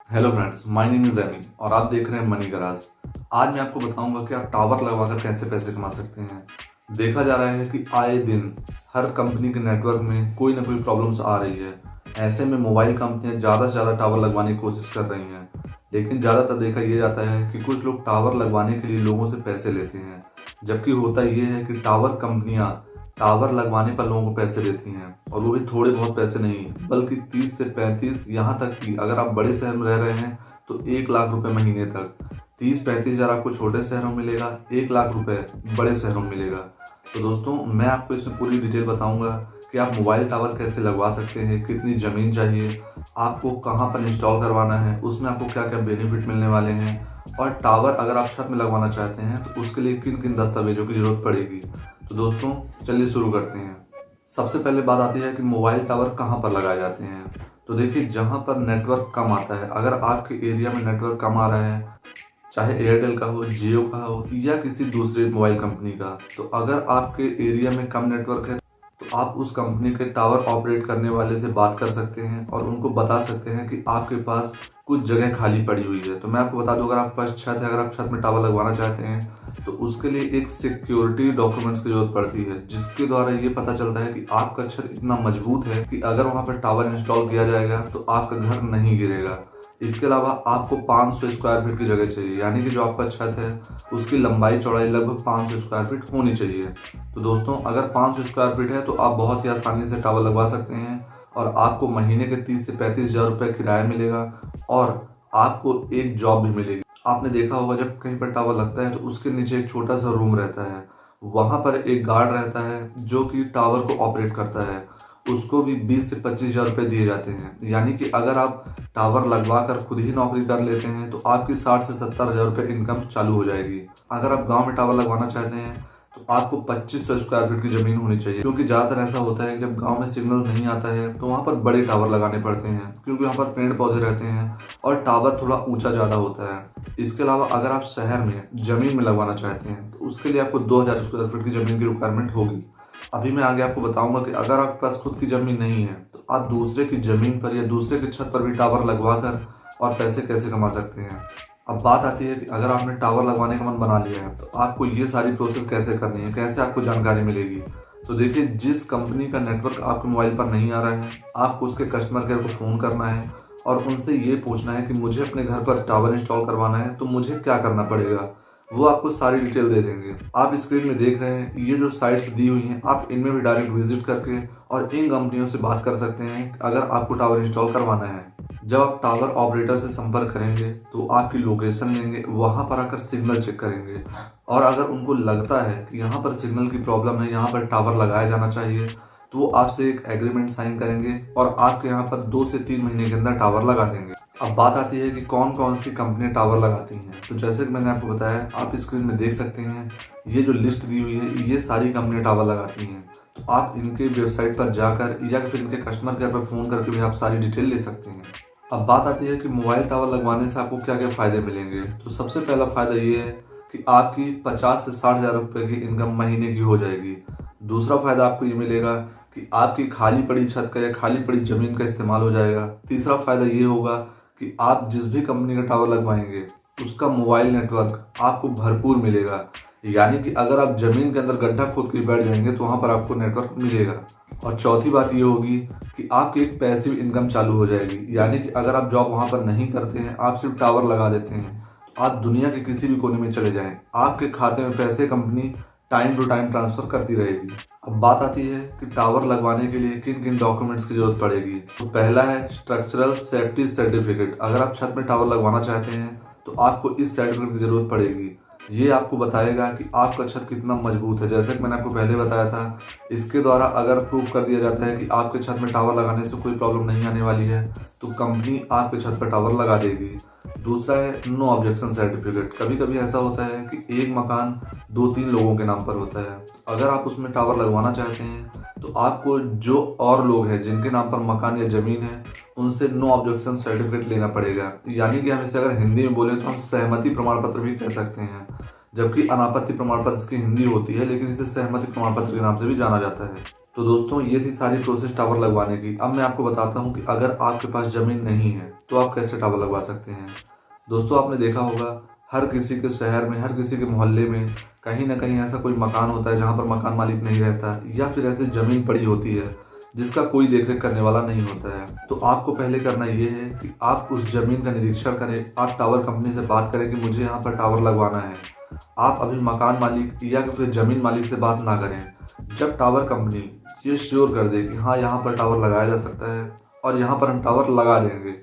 Hello friends, my name is Amy और आप देख रहे हैं मनी गराज। आज मैं आपको बताऊंगा कि आप टावर लगवाकर कैसे पैसे कमा सकते हैं। देखा जा रहा है कि आए दिन हर कंपनी के नेटवर्क में कोई ना कोई प्रॉब्लम्स आ रही है। ऐसे में मोबाइल कंपनियां ज़्यादा से ज़्यादा टावर लगवाने की कोशिश कर रही हैं, लेकिन ज़्यादातर देखा यह जाता है कि कुछ लोग टावर लगवाने के लिए लोगों से पैसे लेते हैं, जबकि होता यह है कि टावर कंपनियां टावर लगवाने पर लोगों को पैसे देती हैं, और वो भी थोड़े बहुत पैसे नहीं बल्कि 30 से 35, यहाँ तक कि अगर आप बड़े शहर में रह रहे हैं तो 1 लाख रुपए महीने तक। 30-35 हज़ार आपको छोटे शहरों में मिलेगा, 1 लाख रुपए बड़े शहरों में मिलेगा। तो दोस्तों, मैं आपको इसमें पूरी डिटेल बताऊंगा कि आप मोबाइल टावर कैसे लगवा सकते हैं, कितनी ज़मीन चाहिए, आपको कहाँ पर इंस्टॉल करवाना है, उसमें आपको क्या क्या बेनिफिट मिलने वाले हैं, और टावर अगर आप छत में लगवाना चाहते हैं तो उसके लिए किन किन दस्तावेजों की जरूरत पड़ेगी। तो दोस्तों, चलिए शुरू करते हैं। सबसे पहले बात आती है कि मोबाइल टावर कहाँ पर लगाए जाते हैं। तो देखिए, जहाँ पर नेटवर्क कम आता है, अगर आपके एरिया में नेटवर्क कम आ रहा है, चाहे एयरटेल का हो, जियो का हो या किसी दूसरे मोबाइल कंपनी का, तो अगर आपके एरिया में कम नेटवर्क है तो आप उस कंपनी के टावर ऑपरेट करने वाले से बात कर सकते हैं और उनको बता सकते हैं कि आपके पास कुछ जगह खाली पड़ी हुई है। तो मैं आपको बता दूं, अगर आपके पास छत है, अगर आप छत में टावर लगवाना चाहते हैं तो उसके लिए एक सिक्योरिटी डॉक्यूमेंट्स की जरूरत पड़ती है, जिसके द्वारा ये पता चलता है कि आपका छत इतना मजबूत है कि अगर वहां पर टावर इंस्टॉल किया जाएगा तो आपका घर नहीं गिरेगा। इसके अलावा आपको 500 स्क्वायर फीट की जगह चाहिए, यानी कि जो आपका छत है उसकी लंबाई चौड़ाई लगभग 500 स्क्वायर फीट होनी चाहिए। तो दोस्तों, अगर 500 स्क्वायर फीट है तो आप बहुत ही आसानी से टावर लगवा सकते हैं, और आपको महीने के 30 से 35 हज़ार रुपये किराया मिलेगा, और आपको एक जॉब भी मिलेगी। आपने देखा होगा, जब कहीं पर टावर लगता है तो उसके नीचे एक छोटा सा रूम रहता है, वहां पर एक गार्ड रहता है जो कि टावर को ऑपरेट करता है। उसको भी 20 से 25 हज़ार रुपये दिए जाते हैं, यानी कि अगर आप टावर लगवा कर खुद ही नौकरी कर लेते हैं तो आपकी 60 से 70 हज़ार रुपये इनकम चालू हो जाएगी। अगर आप गांव में टावर लगवाना चाहते हैं तो आपको 2500 स्क्वायर फीट की जमीन होनी चाहिए, क्योंकि ज्यादातर ऐसा होता है कि जब गांव में सिग्नल नहीं आता है तो वहां पर बड़े टावर लगाने पड़ते हैं, क्योंकि वहां पर पेड़ पौधे रहते हैं और टावर थोड़ा ऊंचा ज्यादा होता है। इसके अलावा अगर आप शहर में जमीन में लगवाना चाहते हैं तो उसके लिए आपको 2000 स्क्वायर फीट की जमीन की रिक्वायरमेंट होगी। अभी मैं आगे आपको बताऊंगा कि अगर आपके पास खुद की जमीन नहीं है तो आप दूसरे की जमीन पर या दूसरे की छत पर भी टावर लगवा कर और पैसे कैसे कमा सकते हैं। अब बात आती है कि अगर आपने टावर लगवाने का मन बना लिया है तो आपको ये सारी प्रोसेस कैसे करनी है, कैसे आपको जानकारी मिलेगी। तो देखिए, जिस कंपनी का नेटवर्क आपके मोबाइल पर नहीं आ रहा है, आपको उसके कस्टमर केयर को फ़ोन करना है और उनसे ये पूछना है कि मुझे अपने घर पर टावर इंस्टॉल करवाना है तो मुझे क्या करना पड़ेगा। वो आपको सारी डिटेल दे देंगे। आप स्क्रीन में देख रहे हैं ये जो साइट्स दी हुई हैं, आप इनमें भी डायरेक्ट विजिट करके और इन कंपनियों से बात कर सकते हैं अगर आपको टावर इंस्टॉल करवाना है। जब आप टावर ऑपरेटर से संपर्क करेंगे तो आपकी लोकेशन लेंगे, वहां पर आकर सिग्नल चेक करेंगे, और अगर उनको लगता है कि यहाँ पर सिग्नल की प्रॉब्लम है, यहाँ पर टावर लगाया जाना चाहिए, तो वो आपसे एक एग्रीमेंट साइन करेंगे और आपके यहाँ पर 2 से 3 महीने के अंदर टावर लगा देंगे। अब बात आती है कि कौन कौन सी कंपनी टावर लगाती हैं। तो जैसे कि मैंने आपको बताया, आप स्क्रीन में देख सकते हैं ये जो लिस्ट दी हुई है, ये सारी कंपनी टावर लगाती हैं। तो आप इनके वेबसाइट पर जाकर या फिर इनके कस्टमर केयर पर फोन करके भी आप सारी डिटेल ले सकते हैं। अब बात आती है कि मोबाइल टावर लगवाने से आपको क्या क्या फायदे मिलेंगे। तो सबसे पहला फायदा ये है कि आपकी 50 से 60 हज़ार रुपये की इनकम महीने की हो जाएगी। दूसरा फायदा आपको ये मिलेगा कि आपकी खाली पड़ी छत का या खाली पड़ी जमीन का इस्तेमाल हो जाएगा। तीसरा फायदा ये होगा कि आप जिस भी कंपनी का टावर लगवाएंगे उसका मोबाइल नेटवर्क आपको भरपूर मिलेगा, यानी कि अगर आप जमीन के अंदर गड्ढा खोद के बैठ जाएंगे तो वहां पर आपको नेटवर्क मिलेगा। और चौथी बात ये होगी कि आपकी एक पैसिव इनकम चालू हो जाएगी, यानी कि अगर आप जॉब वहां पर नहीं करते हैं, आप सिर्फ टावर लगा देते हैं, तो आप दुनिया के किसी भी कोने में चले जाएं, आपके खाते में पैसे company time to time transfer करती रहेगी। अब बात आती है कि टावर लगवाने के लिए किन किन डॉक्यूमेंट्स की जरूरत पड़ेगी। तो पहला है स्ट्रक्चरल सेफ्टी सर्टिफिकेट। अगर आप छत में टावर लगवाना चाहते हैं तो आपको इस सर्टिफिकेट की जरूरत पड़ेगी। ये आपको बताएगा कि आपका छत कितना मजबूत है। जैसे कि मैंने आपको पहले बताया था, इसके द्वारा अगर प्रूफ कर दिया जाता है कि आपके छत में टावर लगाने से कोई प्रॉब्लम नहीं आने वाली है तो कंपनी आपके छत पर टावर लगा देगी। दूसरा है नो ऑब्जेक्शन सर्टिफिकेट। कभी कभी ऐसा होता है कि एक मकान 2-3 लोगों के नाम पर होता है, अगर आप उसमें टावर लगवाना चाहते हैं तो आपको जो और लोग हैं जिनके नाम पर मकान या जमीन है उनसे नो ऑब्जेक्शन सर्टिफिकेट लेना पड़ेगा, यानी कि हम इसे अगर हिंदी में बोले तो हम सहमति प्रमाण पत्र भी कह सकते हैं। जबकि अनापत्ति प्रमाण पत्र इसकी हिंदी होती है, लेकिन इसे सहमति प्रमाण पत्र के नाम से भी जाना जाता है। तो दोस्तों ये थी सारी प्रोसेस टावर लगवाने की। अब मैं आपको बताता हूँ कि अगर आपके पास ज़मीन नहीं है तो आप कैसे टावर लगवा सकते हैं। दोस्तों आपने देखा होगा हर किसी के शहर में, हर किसी के मोहल्ले में कहीं ना कहीं ऐसा कोई मकान होता है जहाँ पर मकान मालिक नहीं रहता, या फिर ऐसी ज़मीन पड़ी होती है जिसका कोई देखरेख करने वाला नहीं होता है। तो आपको पहले करना ये है कि आप उस ज़मीन का निरीक्षण करें, आप टावर कंपनी से बात करें कि मुझे यहाँ पर टावर लगवाना है। आप अभी मकान मालिक या फिर ज़मीन मालिक से बात ना करें। जब टावर कंपनी ये श्योर कर दे कि हाँ यहाँ पर टावर लगाया जा सकता है और यहाँ पर हम टावर लगा देंगे,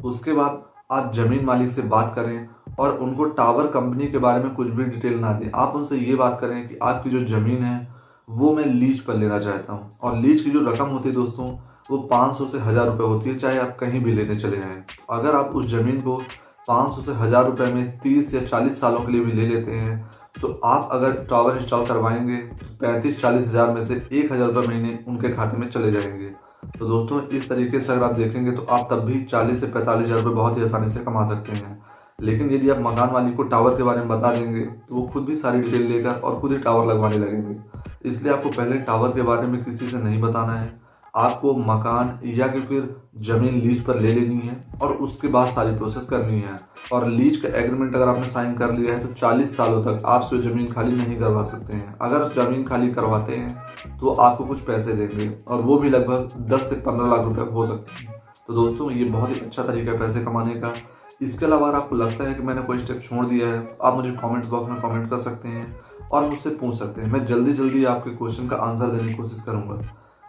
उसके बाद आप ज़मीन मालिक से बात करें और उनको टावर कंपनी के बारे में कुछ भी डिटेल ना दें। आप उनसे ये बात करें कि आपकी जो ज़मीन है वो मैं लीज पर लेना चाहता हूँ, और लीज की जो रकम होती है दोस्तों वो 500 से 1000 रुपये होती है, चाहे आप कहीं भी लेने चले जाएं। अगर आप उस ज़मीन को 500 से 1000 रुपये में 30 या 40 सालों के लिए भी ले लेते हैं, तो आप अगर टावर इंस्टॉल करवाएंगे तो 35-40 हज़ार में से 1000 रुपये महीने उनके खाते में चले जाएंगे। तो दोस्तों इस तरीके से अगर आप देखेंगे तो आप तब भी 40 से 45 हज़ार रुपये बहुत ही आसानी से कमा सकते हैं। लेकिन यदि आप मकान मालिक को टावर के बारे में बता देंगे तो वो खुद भी सारी डिटेल लेकर और खुद ही टावर लगवाने लगेंगे। इसलिए आपको पहले टावर के बारे में किसी से नहीं बताना है। आपको मकान या फिर ज़मीन लीज पर ले लेनी है और उसके बाद सारी प्रोसेस करनी है। और लीज का एग्रीमेंट अगर आपने साइन कर लिया है तो 40 सालों तक आप से ज़मीन खाली नहीं करवा सकते हैं। अगर ज़मीन खाली करवाते हैं तो आपको कुछ पैसे देंगे, और वो भी लगभग 10 से 15 लाख रुपए हो सकते हैं। तो दोस्तों ये बहुत ही अच्छा तरीका है पैसे कमाने का। इसके अलावा अगर आपको लगता है कि मैंने कोई स्टेप छोड़ दिया है, आप मुझे कमेंट्स बॉक्स में कमेंट कर सकते हैं और मुझसे पूछ सकते हैं। मैं जल्दी जल्दी आपके क्वेश्चन का आंसर देने की कोशिश करूंगा।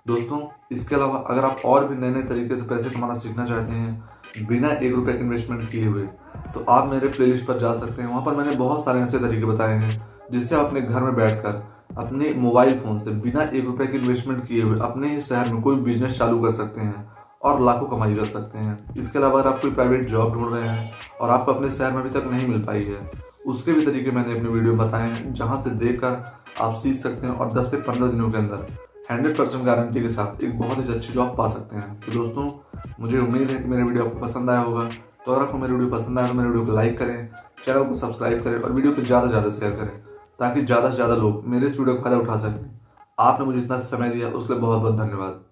दोस्तों इसके अलावा अगर आप और भी नए नए तरीके से पैसे कमाना सीखना चाहते हैं बिना 1 रुपये के इन्वेस्टमेंट किए हुए, तो आप मेरे प्लेलिस्ट पर जा सकते हैं। वहाँ पर मैंने बहुत सारे ऐसे तरीके बताए हैं जिससे आप अपने घर में बैठकर अपने मोबाइल फ़ोन से बिना 1 रुपये के इन्वेस्टमेंट किए हुए अपने ही शहर में कोई बिजनेस चालू कर सकते हैं और लाखों कमाई कर सकते हैं। इसके अलावा अगर आप कोई प्राइवेट जॉब ढूंढ रहे हैं और आपको अपने शहर में अभी तक नहीं मिल पाई है, उसके भी तरीके मैंने अपने वीडियो में बताए हैं, जहां से देखकर आप सीख सकते हैं और 10 से 15 दिनों के अंदर 100% गारंटी के साथ एक बहुत ही अच्छी जॉब पा सकते हैं। तो दोस्तों मुझे उम्मीद है कि मेरा वीडियो आपको पसंद आया होगा। तो अगर आपको मेरा वीडियो पसंद आया तो मेरे वीडियो को लाइक करें, चैनल को सब्सक्राइब करें और वीडियो को ज़्यादा से ज़्यादा शेयर करें, ताकि ज़्यादा से ज़्यादा लोग मेरे इस वीडियो का फायदा उठा सकें। आपने मुझे इतना समय दिया उसके लिए बहुत बहुत धन्यवाद।